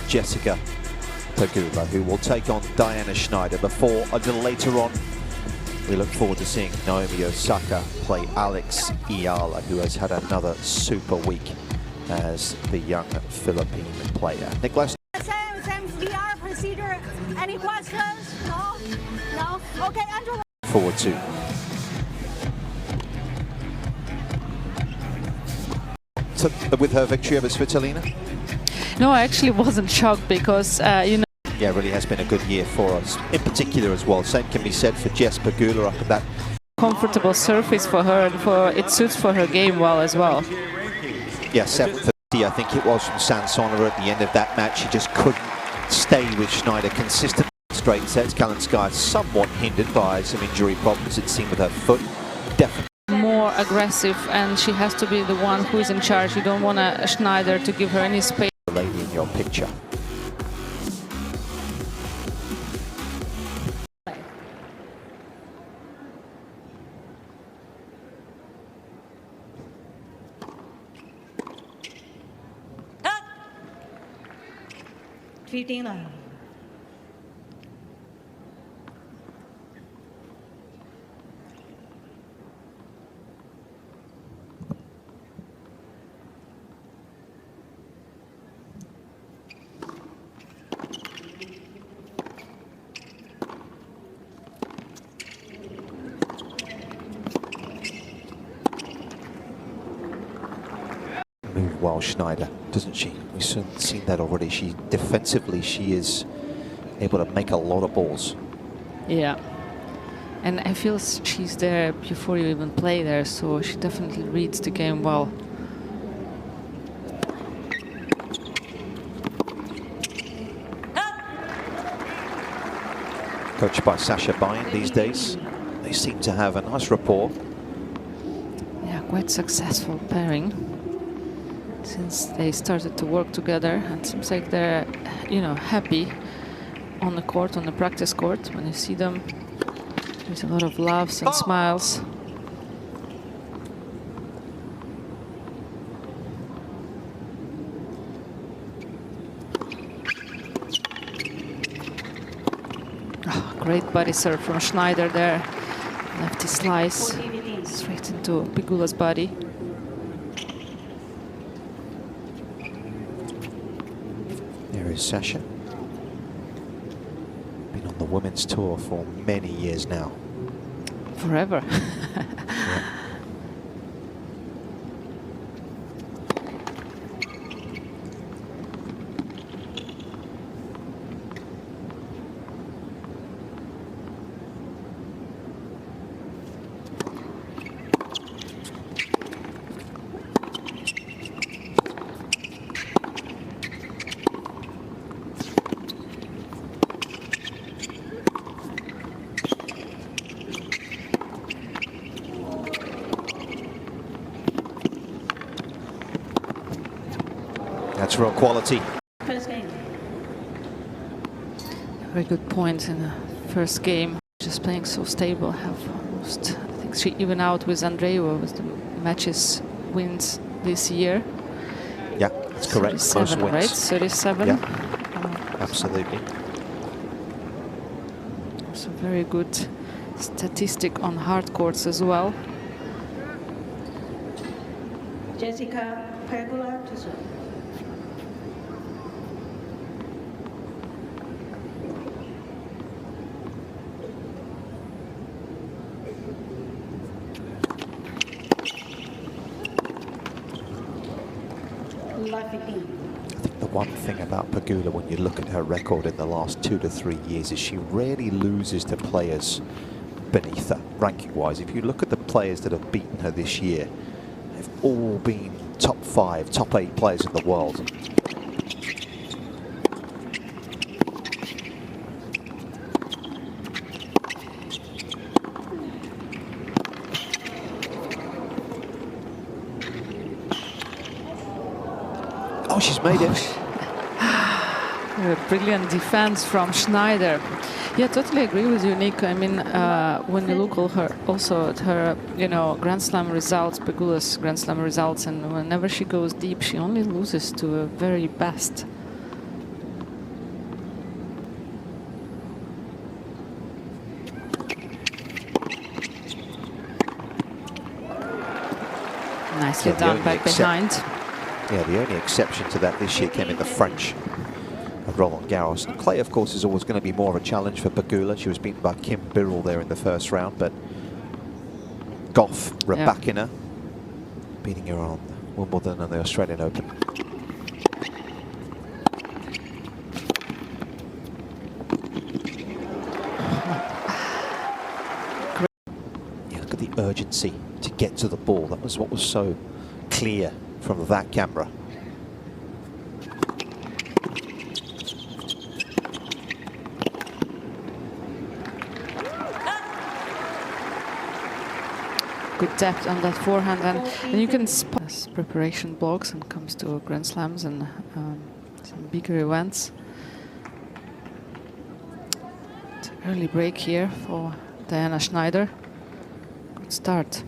Jessica Pegula, who will take on Diana Schneider before a little later on. We look forward to seeing Naomi Osaka play Alex Ayala, who has had another super week as the young Philippine player. Nicholas? Same VR procedure. Any questions? No? No? Okay, Andrew. Forward to. With her victory over Svitolina? No, I actually wasn't shocked because, you know. Yeah, it really has been a good year for us, in particular as well. Same can be said for Jess Pegula up at that. Comfortable surface for her, and it suits for her game well as well. Yeah, 7:30, I think it was, from Sansonova at the end of that match. She just couldn't stay with Schneider consistently. Straight sets. Kalinskaya somewhat hindered by some injury problems, it seemed, with her foot. Definitely More aggressive, and she has to be the one who is in charge. You don't want Schneider to give her any space. The lady in your picture. Move well, Schneider, doesn't she? We've seen that already. She defensively, she is able to make a lot of balls. Yeah, and I feel she's there before you even play there, so she definitely reads the game well. Coached by Sasha Bain these days. They seem to have a nice rapport. Yeah, quite successful pairing since they started to work together, and it seems like they're, you know, happy on the court, on the practice court. When you see them, there's a lot of laughs and smiles. Oh, great body serve from Schneider there. Lefty slice straight into Pegula's body. There is Sasha. Been on the women's tour for many years now. Forever. Yeah. That's real quality. Very good point in the first game. Just playing so stable. Have almost, I think she even out with Andreeva with the matches wins this year. Yeah, that's correct. 37, most wins. right? 37. Yeah, absolutely. So very good statistic on hard courts as well. Jessica Pegula to serve. I think the one thing about Pegula, when you look at her record in the last 2 to 3 years, is she rarely loses to players beneath her, ranking-wise. If you look at the players that have beaten her this year, they've all been top 5, top 8 players in the world. Oh, she's made it. A brilliant defense from Schneider. Yeah, totally agree with you, Nick. I mean, when you look at her, you know, Grand Slam results, Pegula's Grand Slam results, and whenever she goes deep, she only loses to a very best. nicely done back behind. Yeah, the only exception to that this year came in the French of Roland Garros. And clay, of course, is always going to be more of a challenge for Pegula. She was beaten by Kim Birrell there in the first round, but Goff, Rybakina, beating her on Wimbledon and the Australian Open. Yeah, look at the urgency to get to the ball. That was what was so clear from that camera. Good depth on that forehand, and you can spot preparation blocks and comes to Grand Slams and some bigger events. It's an early break here for Diana Schneider. Good start.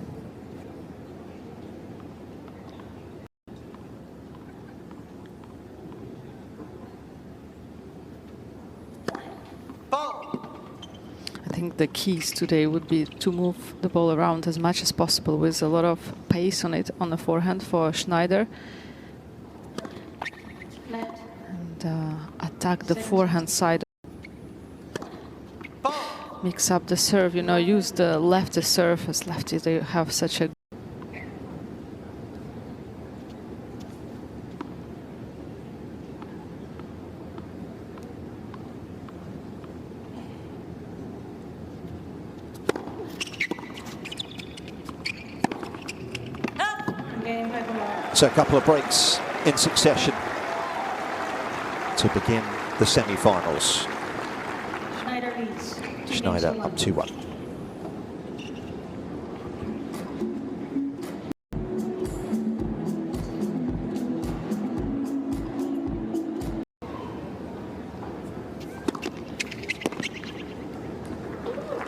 I think the keys today would be to move the ball around as much as possible with a lot of pace on it on the forehand for Schneider. And attack the forehand side. Mix up the serve, you know, use the lefty serve as lefties. They have such a So a couple of breaks in succession to begin the semi-finals. Schneider up 2-1.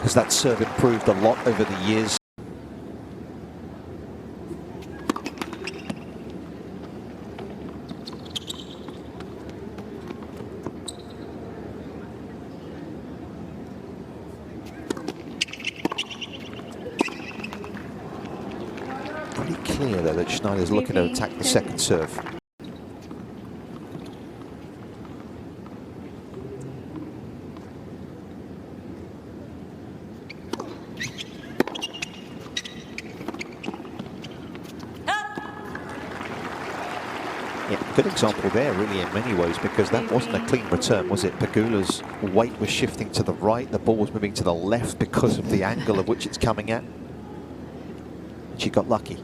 Has that serve improved a lot over the years? Clear though that Schneider's looking to attack the second serve. Yeah, good example there really in many ways, because that wasn't a clean return, was it? Pegula's weight was shifting to the right, the ball was moving to the left because of the angle of which it's coming at. She got lucky.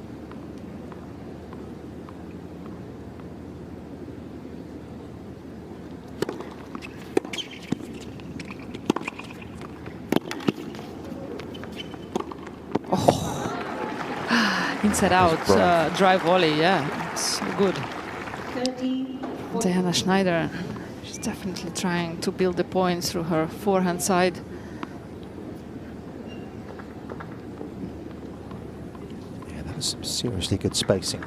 Inside out, drive volley, yeah, it's so good. Diana Schneider, she's definitely trying to build the points through her forehand side. Yeah, that was some seriously good spacing.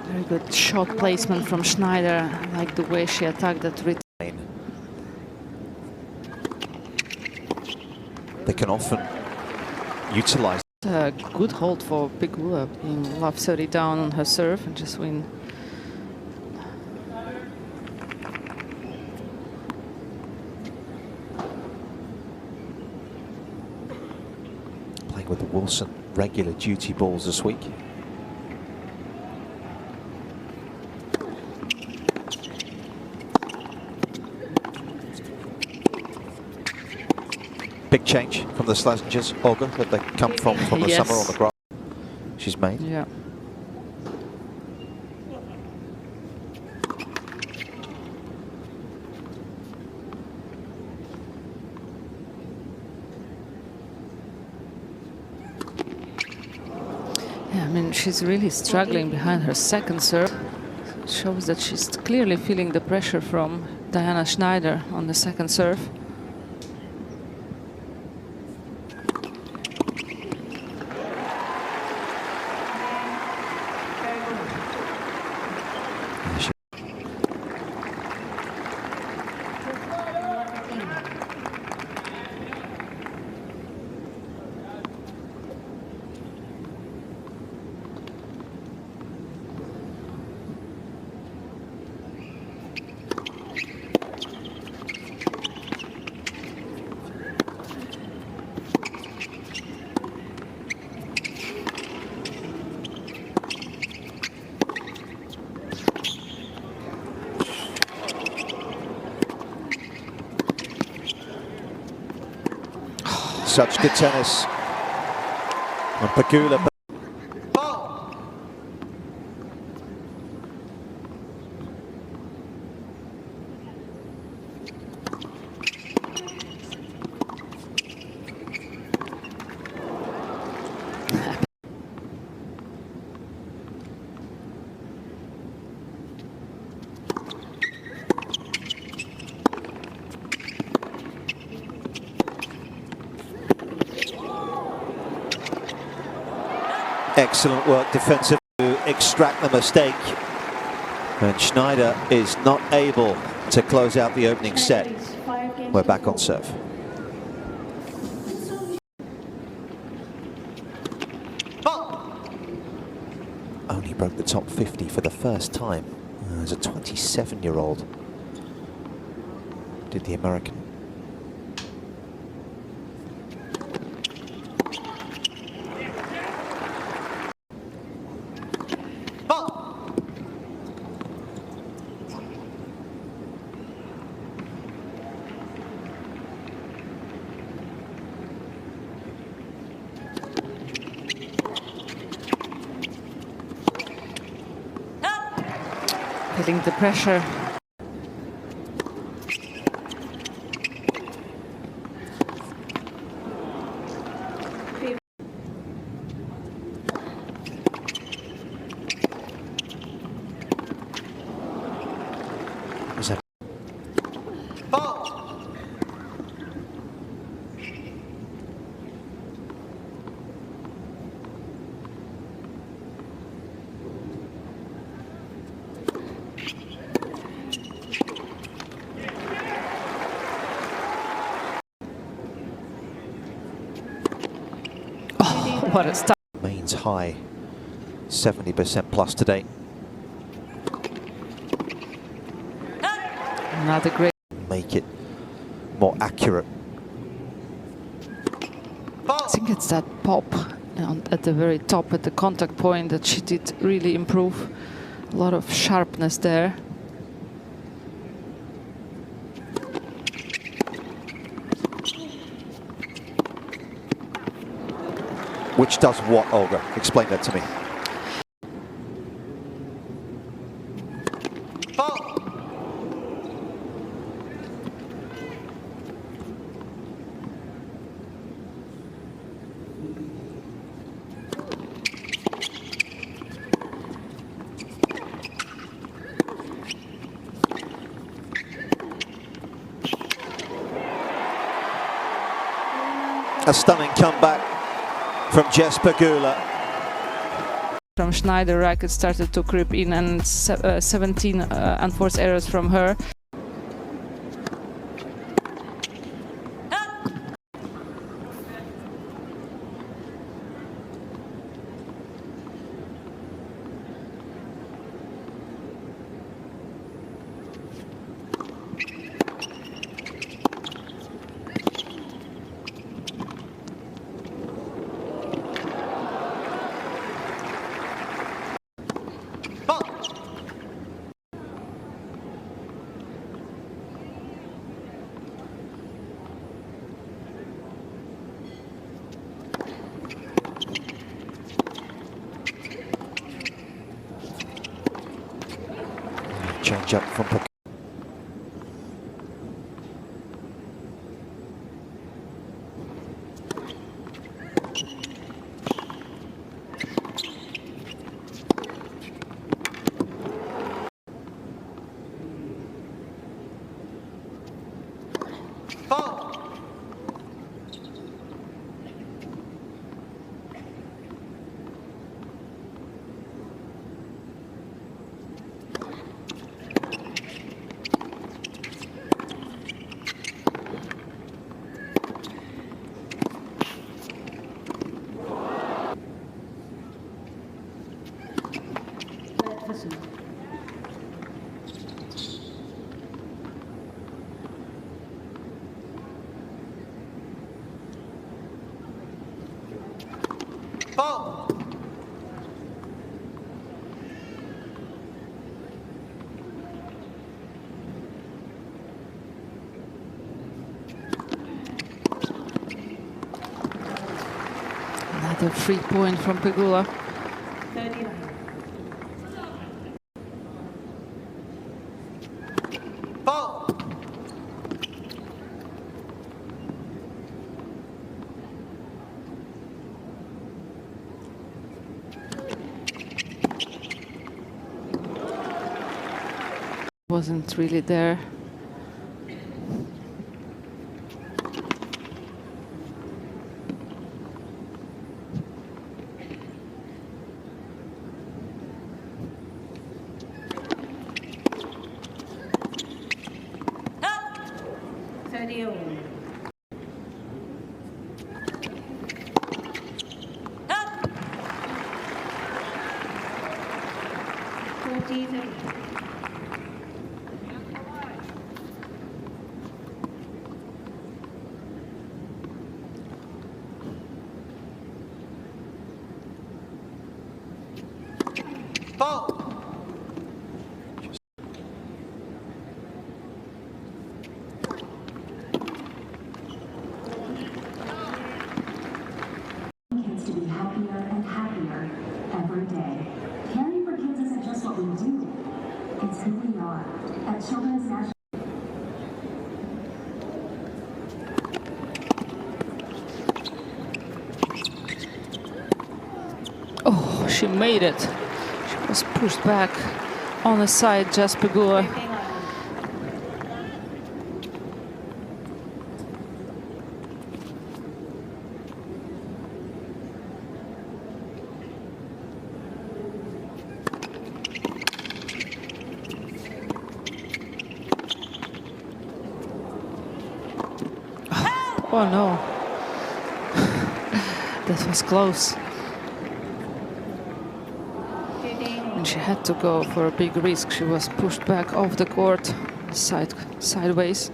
Very good shot placement from Schneider. I like the way she attacked that return. They can often utilize. A good hold for Pegula, being love 30 down on her serve and just win. Playing with the Wilson regular duty balls this week. Big change from the Slazengers, Olga, that they come from the Yes. summer on the grass she's made. Yeah. Yeah, I mean, she's really struggling behind her second serve. It shows that she's clearly feeling the pressure from Diana Schneider on the second serve. Such good tennis. And Pegula. Excellent work defensively to extract the mistake. And Schneider is not able to close out the opening set. We're back on serve. Only broke the top 50 for the first time as a 27-year-old. Did the American. Feeling the pressure. What a start. Remains high, 70% plus today. Another great. Make it more accurate. I think it's that pop at the very top at the contact point that she did really improve. A lot of sharpness there. Which does what, Olga? Explain that to me. A stunning comeback from Jess Pegula. From Schneider, racket started to creep in, and 17 unforced errors from her. Change up from Pegula. Patterson. Ball. Another free point from Pegula. 39. Ball. Wasn't really there. Up. 30. Up. 43. Ball. Kids to be happier and happier every day. Caring for kids isn't just what we do, it's who we are. At Children's National Oh, she made it. She was pushed back on the side, just Pegula. Oh no. That was close. And she had to go for a big risk. She was pushed back off the court, sideways.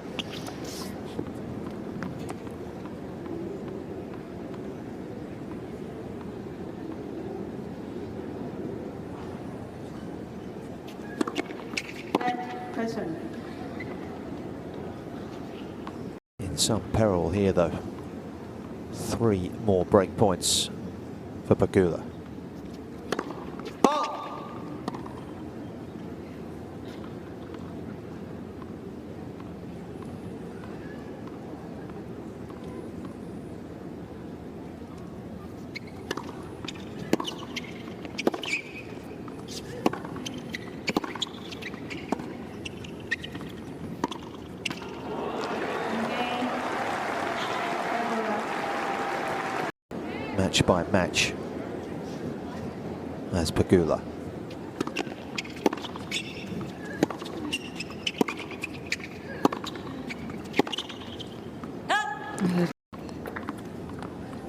Person. In some peril here, though. 3 more break points for Pegula. Match by match as Pegula.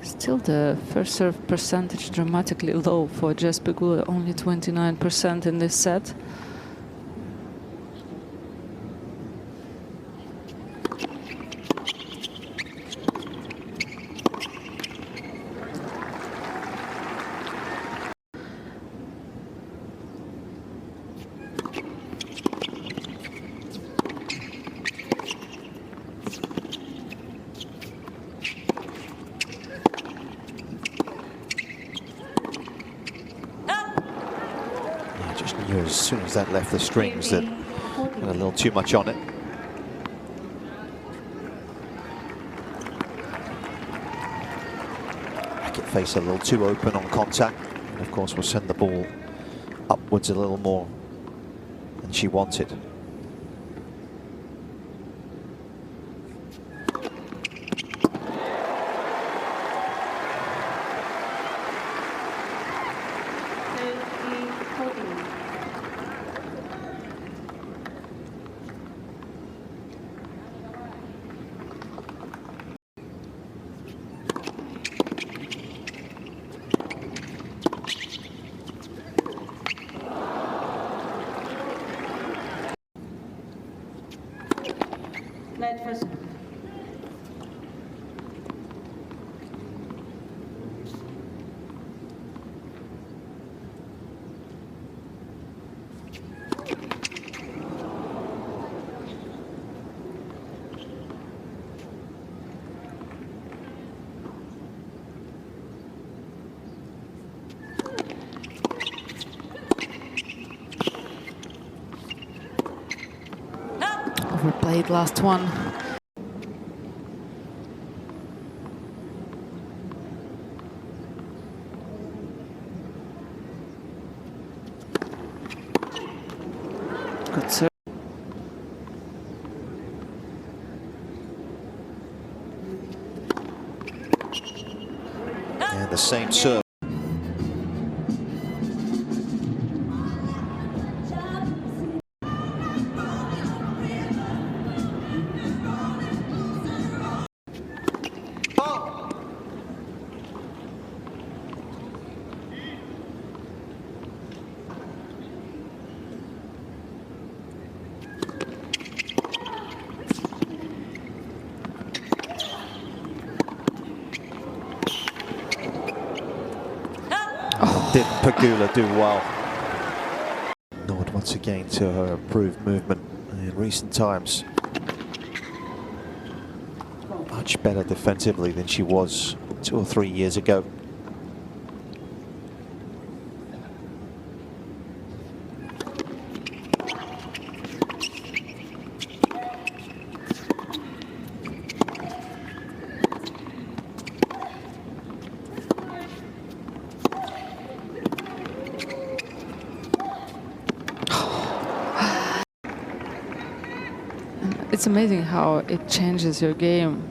Still the first serve percentage dramatically low for Jess Pegula, only 29% in this set. Just knew as soon as that left the strings that had a little too much on it. Racket face a little too open on contact, and of course will send the ball upwards a little more than she wanted. played last one. Good serve. And the same serve. Did Pegula do well? Nod once again to her improved movement in recent times. Much better defensively than she was 2 or 3 years ago. It's amazing how it changes your game.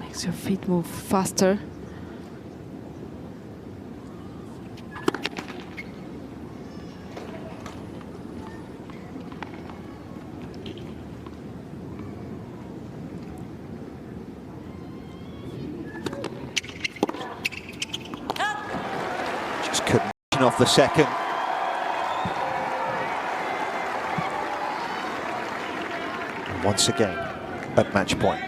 Makes your feet move faster. Just couldn't off the second. Once again at match point.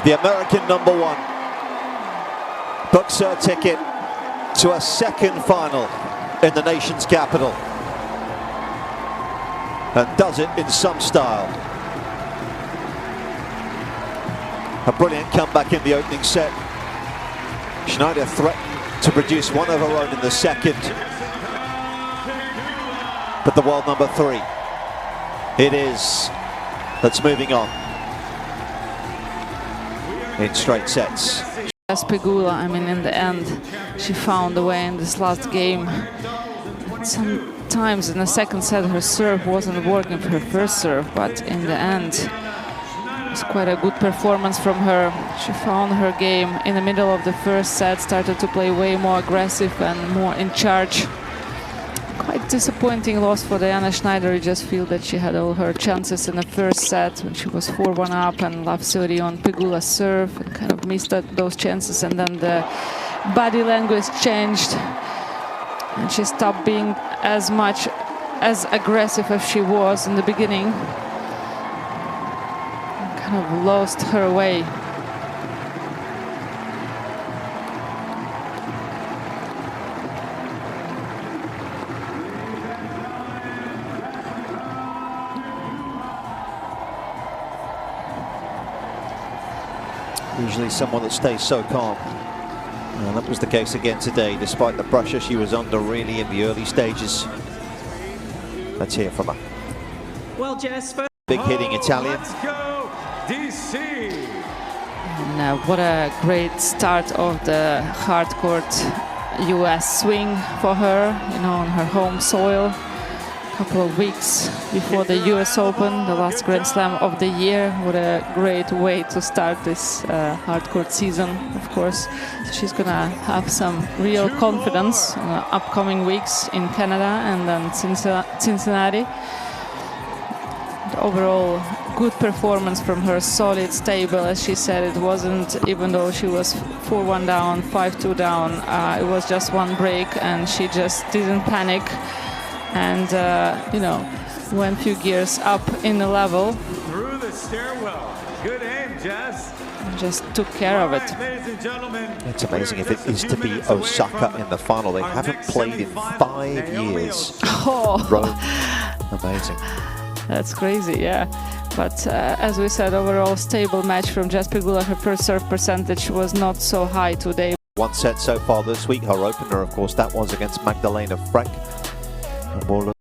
The American #1 books her ticket to a second final in the nation's capital, and does it in some style. A brilliant comeback in the opening set. Schneider threatened to produce one of her own in the second, but the world #3 it is that's moving on in straight sets. As Pegula, I mean, in the end, she found a way in this last game. Sometimes in the second set, her serve wasn't working for her first serve, but in the end, it was quite a good performance from her. She found her game in the middle of the first set, started to play way more aggressive and more in charge. Quite disappointing loss for Diana Schneider. You just feel that she had all her chances in the first set when she was 4-1 up and love facility on Pegula's serve and kind of missed those chances, and then the body language changed and she stopped being as much as aggressive as she was in the beginning. Kind of lost her way. Usually someone that stays so calm. And that was the case again today, despite the pressure she was under really in the early stages. Let's hear from her. Well, Jess, big hitting Italian. Let's go, DC. And what a great start of the hard court US swing for her, you know, on her home soil. Couple of weeks before the US Open, the last Grand Slam of the year. What a great way to start this hardcourt season, of course. So she's gonna have some real confidence in the upcoming weeks in Canada and then Cincinnati. But overall, good performance from her, solid, stable, as she said. It wasn't, even though she was 4-1 down, 5-2 down, it was just one break and she just didn't panic. And, you know, went a few gears up in the level. Through the stairwell. Good aim, Jess. just took care of it. Ladies and gentlemen, It's amazing if it is to be Osaka in the final. They haven't played in 5 years. Oh, Rome, amazing. that's crazy, yeah. But as we said, overall stable match from Jess Pegula. Her first serve percentage was not so high today. 1 set so far this week. Her opener, of course, that was against Magdalena Frank. And we'll look